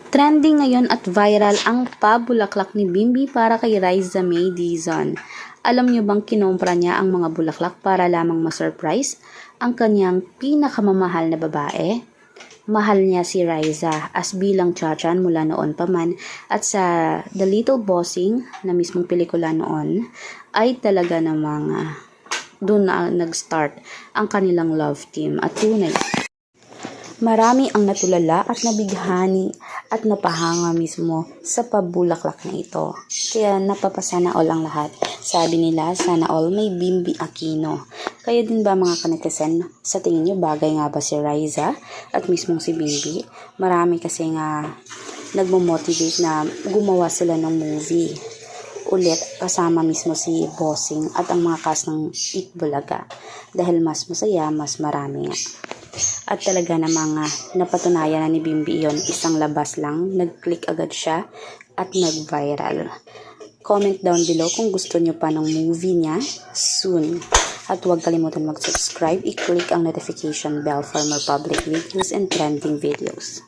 Trending ngayon at viral ang pabulaklak ni Bimbi para kay Riza May Dizon. Alam niyo bang kinompra niya ang mga bulaklak para lamang ma-surprise ang kanyang pinakamamahal na babae? Mahal niya si Riza as bilang tiyachan mula noon pa man at sa The Little Bossing na mismong pelikula noon ay talaga namang doon na nag-start ang kanilang love team at tunay. Marami ang natulala at nabighani at napahanga mismo sa pabulaklak na ito. Kaya napapasana all ang lahat. Sabi nila, sana all may Bimbi Aquino. Kaya din ba mga kanetizen, sa tingin nyo bagay nga ba si Riza at mismong si Bimbi? Marami kasi nga nagmo-motivate na gumawa sila ng movie ulit kasama mismo si Bossing at ang mga cast ng Itbulaga. Dahil mas masaya, mas marami nga. At talaga namang napatunayan na ni Bimbi yon, isang labas lang, nag-click agad siya at nag-viral. Comment down below kung gusto nyo pa ng movie niya soon. At huwag kalimutan mag-subscribe, i-click ang notification bell for more public videos and trending videos.